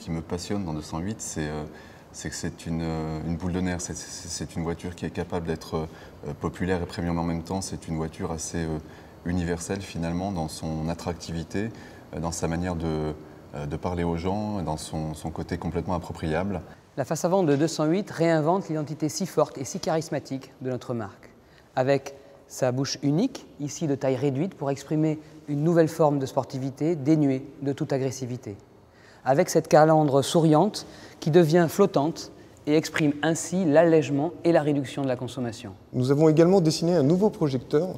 qui me passionne dans 208, c'est que c'est une boule de nerfs. C'est une voiture qui est capable d'être populaire et premium en même temps. C'est une voiture assez universelle finalement dans son attractivité, dans sa manière de parler aux gens, dans son côté complètement appropriable. La face avant de 208 réinvente l'identité si forte et si charismatique de notre marque, avec sa bouche unique, ici de taille réduite, pour exprimer une nouvelle forme de sportivité dénuée de toute agressivité, avec cette calandre souriante qui devient flottante et exprime ainsi l'allègement et la réduction de la consommation. Nous avons également dessiné un nouveau projecteur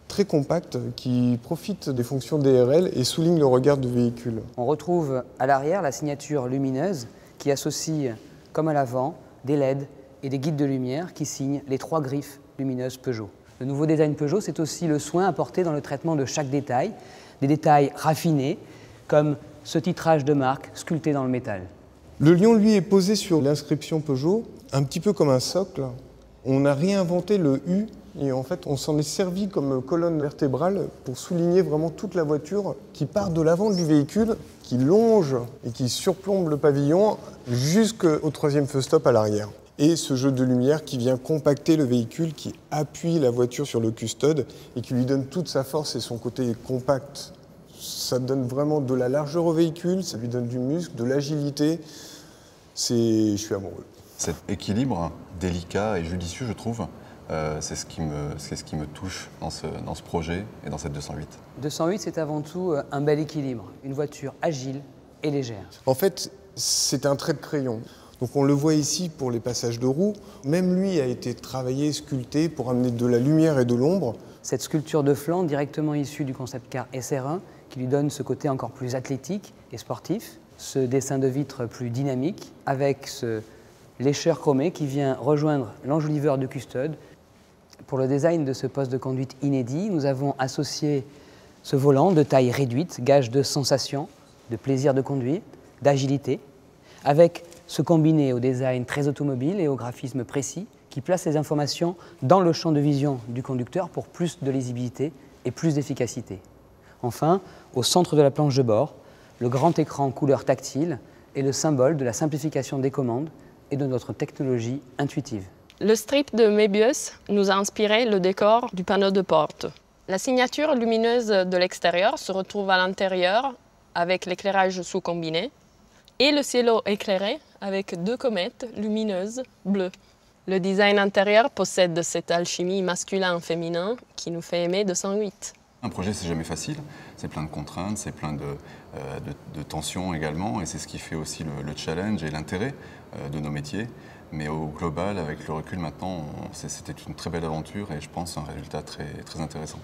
très compact qui profite des fonctions DRL et souligne le regard du véhicule. On retrouve à l'arrière la signature lumineuse qui associe, comme à l'avant, des LED et des guides de lumière qui signent les 3 griffes lumineuses Peugeot. Le nouveau design Peugeot, c'est aussi le soin apporté dans le traitement de chaque détail, des détails raffinés, comme ce titrage de marque sculpté dans le métal. Le lion, lui, est posé sur l'inscription Peugeot, un petit peu comme un socle. On a réinventé le U et en fait, on s'en est servi comme colonne vertébrale pour souligner vraiment toute la voiture qui part de l'avant du véhicule, qui longe et qui surplombe le pavillon jusqu'au 3e feu stop à l'arrière. Et ce jeu de lumière qui vient compacter le véhicule, qui appuie la voiture sur le custode et qui lui donne toute sa force et son côté compact. Ça donne vraiment de la largeur au véhicule, ça lui donne du muscle, de l'agilité. Je suis amoureux. Cet équilibre délicat et judicieux, je trouve, c'est ce qui me touche dans ce projet et dans cette 208. 208, c'est avant tout un bel équilibre, une voiture agile et légère. En fait, c'est un trait de crayon. Donc on le voit ici pour les passages de roues. Même lui a été travaillé, sculpté pour amener de la lumière et de l'ombre. Cette sculpture de flanc directement issue du concept car SR1 qui lui donne ce côté encore plus athlétique et sportif. Ce dessin de vitre plus dynamique avec ce lécheur chromé qui vient rejoindre l'enjoliveur de custode. Pour le design de ce poste de conduite inédit, nous avons associé ce volant de taille réduite, gage de sensation, de plaisir de conduire, d'agilité, avec ce combiné au design très automobile et au graphisme précis qui place les informations dans le champ de vision du conducteur pour plus de lisibilité et plus d'efficacité. Enfin, au centre de la planche de bord, le grand écran couleur tactile est le symbole de la simplification des commandes et de notre technologie intuitive. Le strip de Möbius nous a inspiré le décor du panneau de porte. La signature lumineuse de l'extérieur se retrouve à l'intérieur avec l'éclairage sous-combiné et le cielo éclairé avec 2 comètes lumineuses bleues. Le design intérieur possède cette alchimie masculin-féminin qui nous fait aimer 208. Un projet, c'est jamais facile, c'est plein de contraintes, c'est plein de tensions également, et c'est ce qui fait aussi le challenge et l'intérêt de nos métiers. Mais au global, avec le recul maintenant, c'était une très belle aventure et je pense un résultat très intéressant.